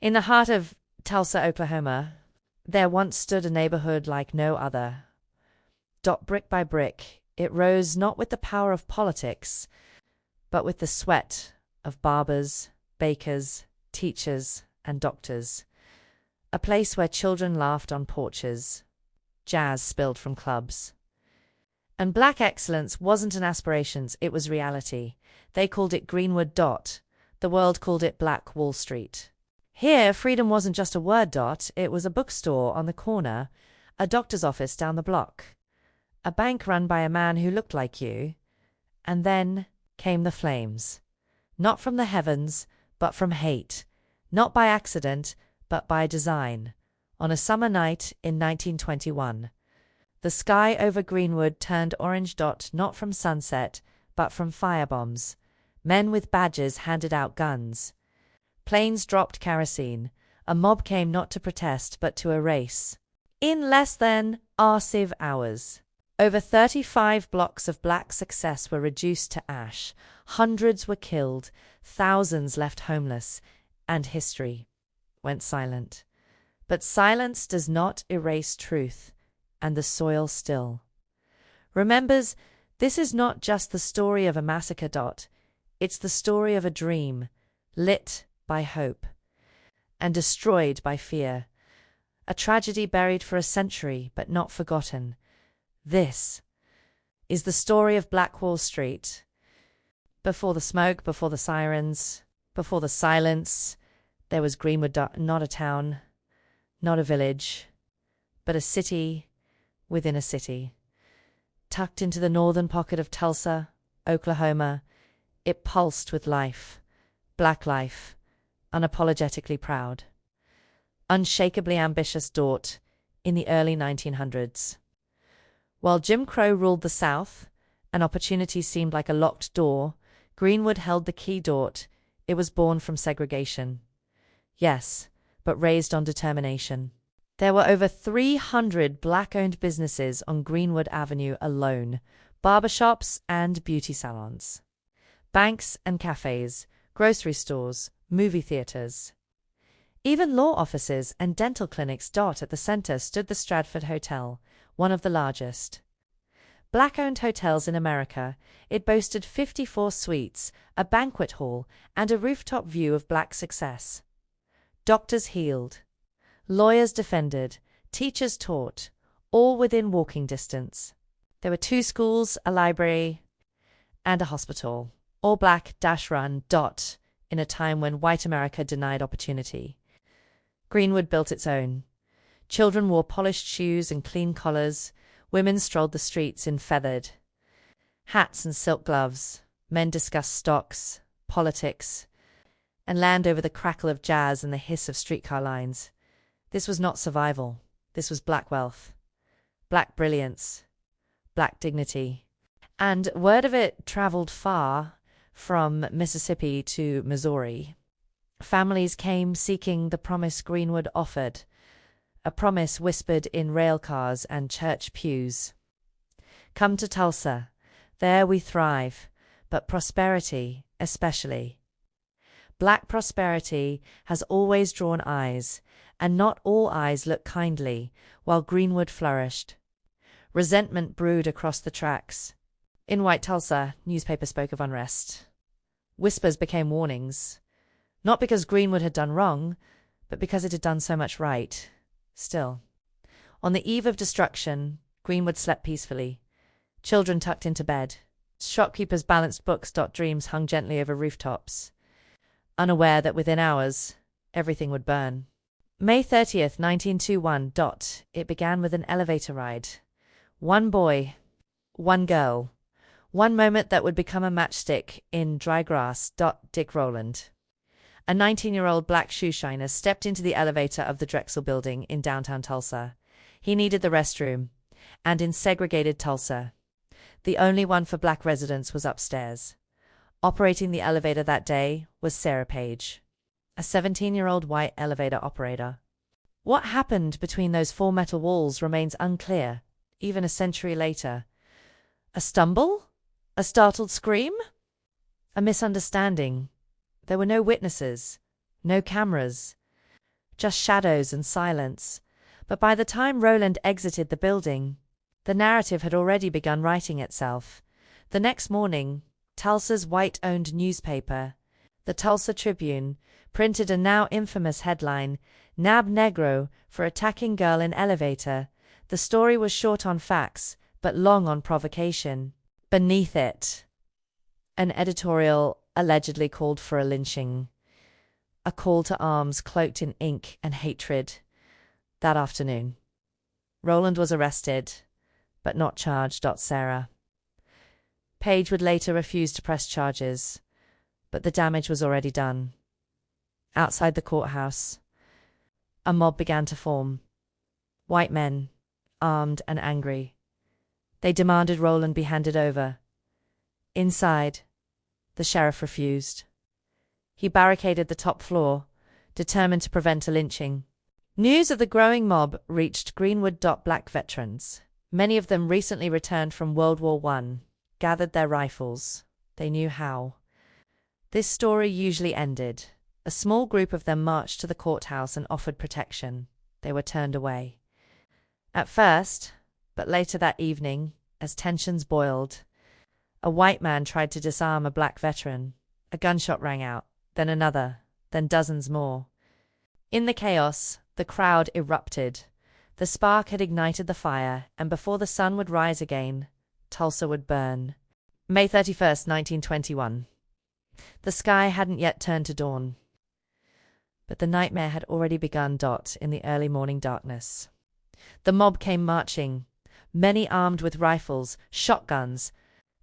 In the heart of Tulsa, Oklahoma, there once stood a neighborhood like no other. Brick by brick, it rose not with the power of politics, but with the sweat of barbers, bakers, teachers, and doctors. A place where children laughed on porches, jazz spilled from clubs. And black excellence wasn't an aspiration, it was reality. They called it Greenwood. The world called it Black Wall Street. Here, freedom wasn't just a word. It was a bookstore on the corner, a doctor's office down the block, a bank run by a man who looked like you. And then came the flames. Not from the heavens, but from hate. Not by accident, but by design. On a summer night in 1921. The sky over Greenwood turned orange. Not from sunset, but from firebombs. Men with badges handed out guns. Planes dropped kerosene. A mob came not to protest, but to erase. In less than 6 hours. Over 35 blocks of black success were reduced to ash. Hundreds were killed, thousands left homeless, and history went silent. But silence does not erase truth, and the soil still remembers. This is not just the story of a massacre. It's the story of a dream, lit by hope and destroyed by fear. A tragedy buried for a century, but not forgotten. This is the story of Black Wall Street. Before the smoke, before the sirens, before the silence, there was Greenwood. Not a town, not a village, but a city within a city. Tucked into the northern pocket of Tulsa, Oklahoma, it pulsed with life, black life, unapologetically proud, unshakably ambitious. In the early 1900s. While Jim Crow ruled the South, and opportunity seemed like a locked door, Greenwood held the key. It was born from segregation. Yes, but raised on determination. There were over 300 black-owned businesses on Greenwood Avenue alone, barbershops and beauty salons, banks and cafes, grocery stores, movie theaters. Even law offices and dental clinics. At the center stood the Stratford Hotel, one of the largest black-owned hotels in America. It boasted 54 suites, a banquet hall, and a rooftop view of black success. Doctors healed, lawyers defended, teachers taught, all within walking distance. There were 2 schools, a library, and a hospital, all black run. In a time when white America denied opportunity. Greenwood built its own. Children wore polished shoes and clean collars. Women strolled the streets in feathered hats and silk gloves. Men discussed stocks, politics, and land over the crackle of jazz and the hiss of streetcar lines. This was not survival. This was black wealth, black brilliance, black dignity. And word of it traveled far, from Mississippi to Missouri. Families came seeking the promise Greenwood offered, a promise whispered in rail cars and church pews. Come to Tulsa. There we thrive, but prosperity especially. Black prosperity has always drawn eyes, and not all eyes look kindly, while Greenwood flourished. Resentment brewed across the tracks. In white Tulsa, newspapers spoke of unrest. Whispers became warnings, not because Greenwood had done wrong, but because it had done so much right. Still, on the eve of destruction, Greenwood slept peacefully. Children tucked into bed. Shopkeepers balanced books. Dreams hung gently over rooftops, unaware that within hours, everything would burn. May 30th, 1921. It began with an elevator ride. One boy, one girl. One moment that would become a matchstick in dry grass. Dick Rowland, a 19-year-old black shoe shiner, stepped into the elevator of the Drexel building in downtown Tulsa. He needed the restroom, and in segregated Tulsa, the only one for black residents was upstairs. Operating the elevator that day was Sarah Page, a 17-year-old white elevator operator. What happened between those 4 metal walls remains unclear, even a century later. A stumble? A startled scream? A misunderstanding? There were no witnesses, no cameras, just shadows and silence. But by the time Roland exited the building, the narrative had already begun writing itself. The next morning, Tulsa's white-owned newspaper, the Tulsa Tribune, printed a now infamous headline, "Nab Negro for attacking girl in elevator." The story was short on facts, but long on provocation. Beneath it, an editorial allegedly called for a lynching, a call to arms cloaked in ink and hatred. That afternoon, Roland was arrested, but not charged. Sarah Page would later refuse to press charges, but the damage was already done. Outside the courthouse, a mob began to form. White men, armed and angry. They demanded Roland be handed over. Inside, the sheriff refused. He barricaded the top floor, determined to prevent a lynching. News of the growing mob reached Greenwood. Black veterans, many of them recently returned from World War I, gathered their rifles. They knew how. This story usually ended. A small group of them marched to the courthouse and offered protection. They were turned away. At first, but later that evening, as tensions boiled, a white man tried to disarm a black veteran. A gunshot rang out, then another, then dozens more. In the chaos, the crowd erupted. The spark had ignited the fire, and before the sun would rise again, Tulsa would burn. May 31st, 1921. The sky hadn't yet turned to dawn, but the nightmare had already begun. In the early morning darkness, the mob came marching. Many armed with rifles, shotguns,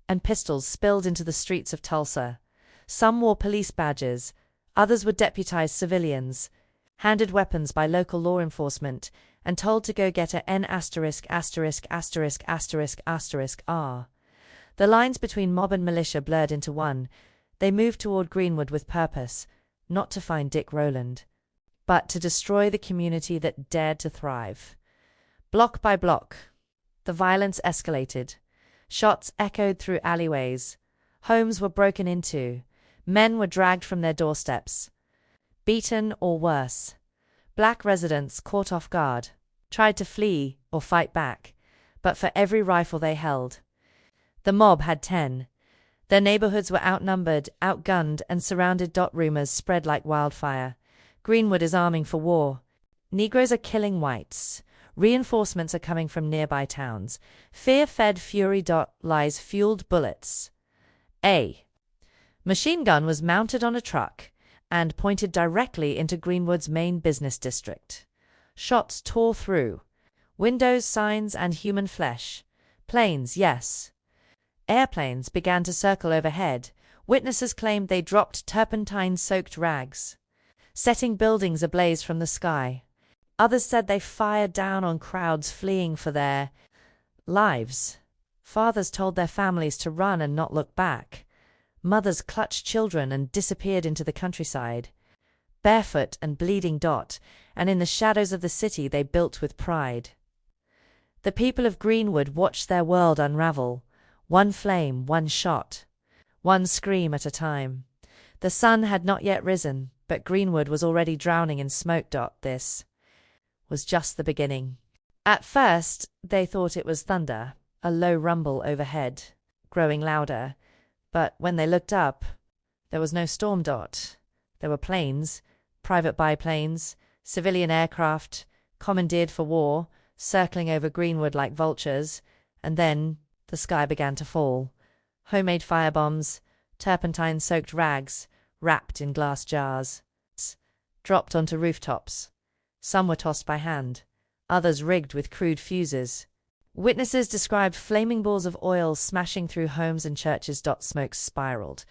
and pistols spilled into the streets of Tulsa. Some wore police badges, others were deputized civilians, handed weapons by local law enforcement, and told to go get a N********************. The lines between mob and militia blurred into one. They moved toward Greenwood with purpose, not to find Dick Roland, but to destroy the community that dared to thrive. Block by block, the violence escalated. Shots echoed through alleyways. Homes were broken into. Men were dragged from their doorsteps, beaten or worse. Black residents, caught off guard, tried to flee or fight back, but for every rifle they held, the mob had 10. Their neighborhoods were outnumbered, outgunned, and surrounded. Rumors spread like wildfire. Greenwood is arming for war. Negroes are killing whites. Reinforcements are coming from nearby towns. Fear-fed fury. Lies fueled bullets. A machine gun was mounted on a truck and pointed directly into Greenwood's main business district. Shots tore through windows, signs, and human flesh. Planes, yes. Airplanes began to circle overhead. Witnesses claimed they dropped turpentine-soaked rags, setting buildings ablaze from the sky. Others said they fired down on crowds fleeing for their lives. Fathers told their families to run and not look back. Mothers clutched children and disappeared into the countryside, barefoot and bleeding. And in the shadows of the city they built with pride. The people of Greenwood watched their world unravel. One flame, one shot, one scream at a time. The sun had not yet risen, but Greenwood was already drowning in smoke. This was just the beginning. At first, they thought it was thunder, a low rumble overhead, growing louder. But when they looked up, there was no storm. There were planes, private biplanes, civilian aircraft, commandeered for war, circling over Greenwood like vultures, and then the sky began to fall. Homemade firebombs, turpentine-soaked rags, wrapped in glass jars, dropped onto rooftops. Some were tossed by hand, others rigged with crude fuses. Witnesses described flaming balls of oil smashing through homes and churches. Smoke spiraled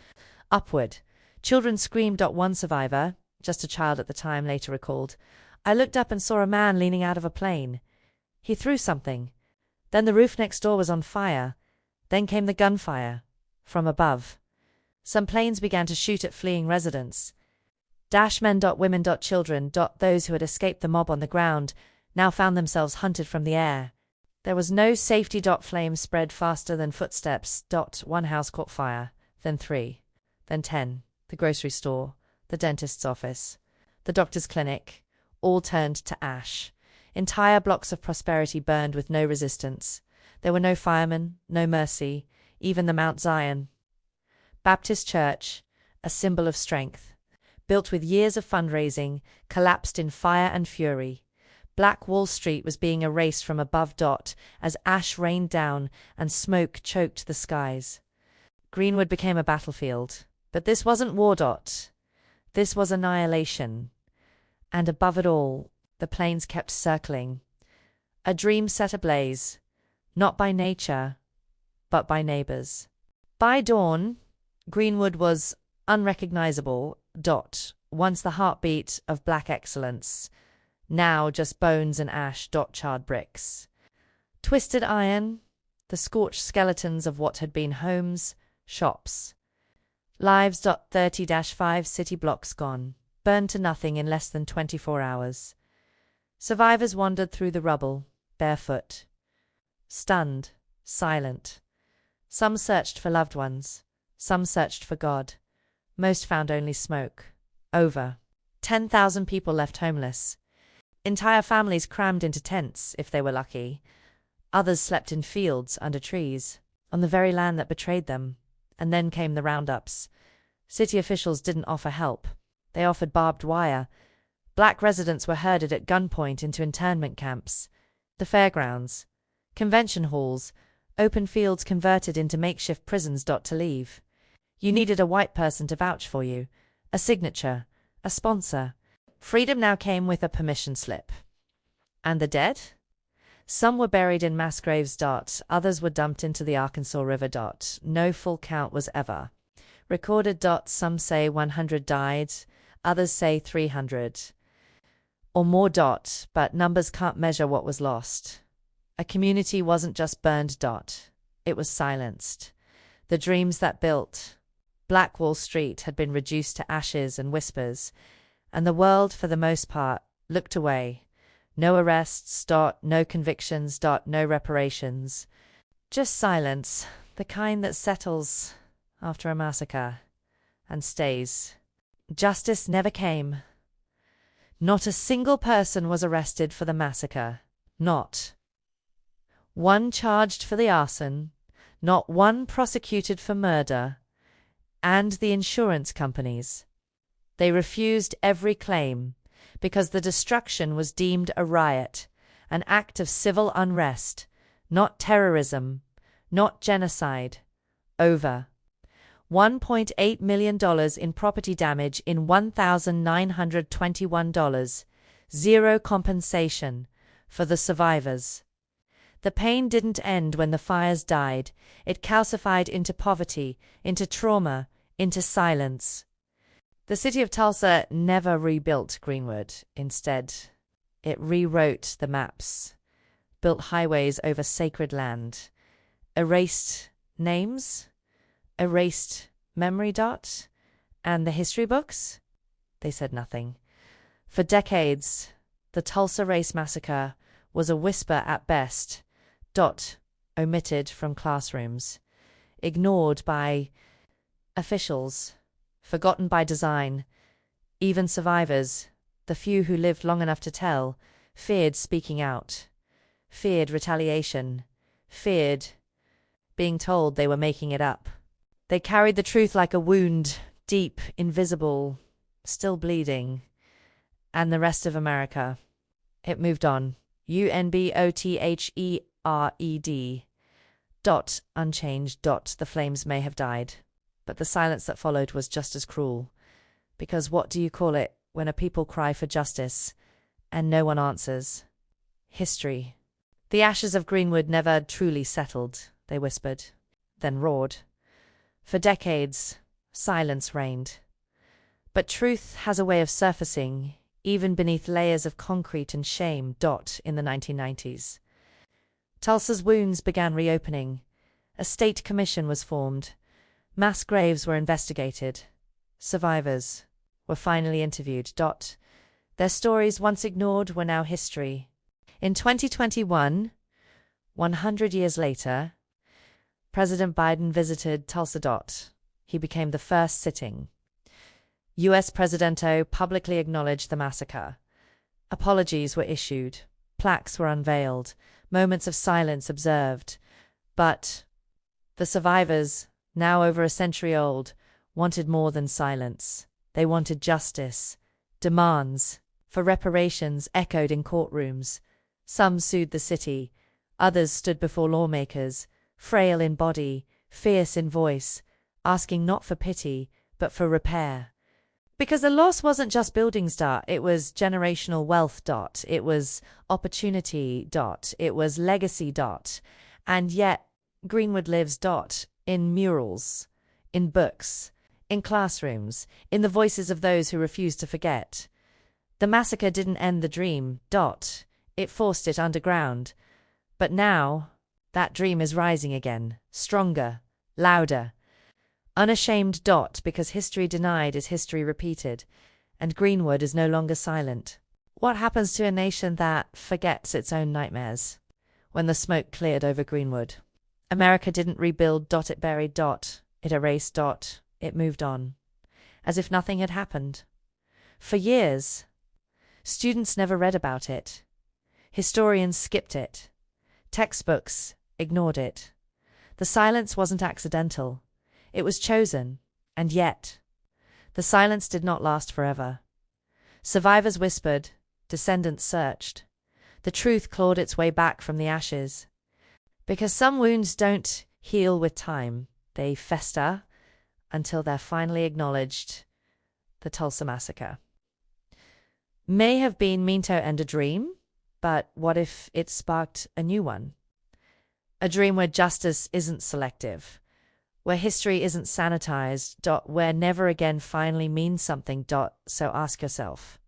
upward. Children screamed. One survivor, just a child at the time, later recalled, "I looked up and saw a man leaning out of a plane. He threw something. Then the roof next door was on fire. Then came the gunfire from above. Some planes began to shoot at fleeing residents. Men, women, children, those who had escaped the mob on the ground now found themselves hunted from the air. There was no safety. Flames spread faster than footsteps. One house caught fire, then 3, then 10, the grocery store, the dentist's office, the doctor's clinic, all turned to ash. Entire blocks of prosperity burned with no resistance. There were no firemen, no mercy, even the Mount Zion Baptist Church, a symbol of strength, built with years of fundraising, collapsed in fire and fury. Black Wall Street was being erased from above. As ash rained down and smoke choked the skies. Greenwood became a battlefield. But this wasn't war. This was annihilation. And above it all, the planes kept circling. A dream set ablaze, not by nature, but by neighbors. By dawn, Greenwood was unrecognizable. Once the heartbeat of black excellence, now just bones and ash. Charred bricks, twisted iron, the scorched skeletons of what had been homes, shops, lives. 30-5 city blocks gone, burned to nothing in less than 24 hours. Survivors wandered through the rubble, barefoot, stunned, silent. Some searched for loved ones, some searched for God. Most found only smoke. Over 10,000 people left homeless. Entire families crammed into tents, if they were lucky. Others slept in fields under trees, on the very land that betrayed them. And then came the roundups. City officials didn't offer help. They offered barbed wire. Black residents were herded at gunpoint into internment camps, the fairgrounds, convention halls, open fields converted into makeshift prisons. To leave, you needed a white person to vouch for you, a signature, a sponsor. Freedom now came with a permission slip. And the dead? Some were buried in mass graves. Others were dumped into the Arkansas River. No full count was ever recorded. Some say 100 died, others say 300 or more. But numbers can't measure what was lost. A community wasn't just burned. It was silenced. The dreams that built Black Wall Street had been reduced to ashes and whispers, and the world, for the most part, looked away. No arrests. No convictions. No reparations. Just silence, the kind that settles after a massacre and stays. Justice never came. Not a single person was arrested for the massacre. Not one charged for the arson. Not one prosecuted for murder. And the insurance companies, they refused every claim because the destruction was deemed a riot, an act of civil unrest, not terrorism, not genocide. Over $1.8 million in property damage in $1,921. Zero compensation for the survivors. The pain didn't end when the fires died. It calcified into poverty, into trauma, into silence. The city of Tulsa never rebuilt Greenwood. Instead, it rewrote the maps, built highways over sacred land, erased names, erased memory. And the history books? They said nothing. For decades, the Tulsa Race Massacre was a whisper at best. Omitted from classrooms, ignored by officials, forgotten by design. Even survivors, the few who lived long enough to tell, feared speaking out, feared retaliation, feared being told they were making it up. They carried the truth like a wound, deep, invisible, still bleeding. And the rest of America, it moved on. UNBOTHERED. Unchanged. The flames may have died, but the silence that followed was just as cruel. Because what do you call it when a people cry for justice and no one answers? History. The ashes of Greenwood never truly settled, they whispered, then roared. For decades, silence reigned. But truth has a way of surfacing, even beneath layers of concrete and shame. In the 1990s. Tulsa's wounds began reopening. A state commission was formed. Mass graves were investigated. Survivors were finally interviewed. Their stories, once ignored, were now history. In 2021, 100 years later, President Biden visited Tulsa. He became the first sitting U.S. Presidento publicly acknowledged the massacre. Apologies were issued, plaques were unveiled, moments of silence observed. But the survivors, now over a century old, wanted more than silence. They wanted justice. Demands for reparations echoed in courtrooms. Some sued the city, others stood before lawmakers, frail in body, fierce in voice, asking not for pity, but for repair. Because the loss wasn't just buildings, it was generational wealth, it was opportunity, it was legacy, and yet Greenwood lives, in murals, in books, in classrooms, in the voices of those who refuse to forget. The massacre didn't end the dream, it forced it underground. But now, that dream is rising again, stronger, louder. Unashamed, because history denied is history repeated, and Greenwood is no longer silent. What happens to a nation that forgets its own nightmares? When the smoke cleared over Greenwood, America didn't rebuild, it buried, it erased, it moved on, as if nothing had happened. For years, students never read about it. Historians skipped it. Textbooks ignored it. The silence wasn't accidental. It was chosen, and yet, the silence did not last forever. Survivors whispered, descendants searched. The truth clawed its way back from the ashes. Because some wounds don't heal with time, they fester until they're finally acknowledged. The Tulsa Massacre may have been meant to end a dream, but what if it sparked a new one? A dream where justice isn't selective, where history isn't sanitized, where never again finally means something, so ask yourself,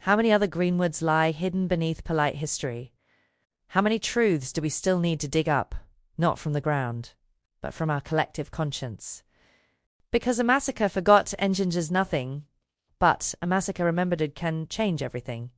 how many other Greenwoods lie hidden beneath polite history? How many truths do we still need to dig up, not from the ground, but from our collective conscience? Because a massacre forgot engenders nothing, but a massacre remembered can change everything.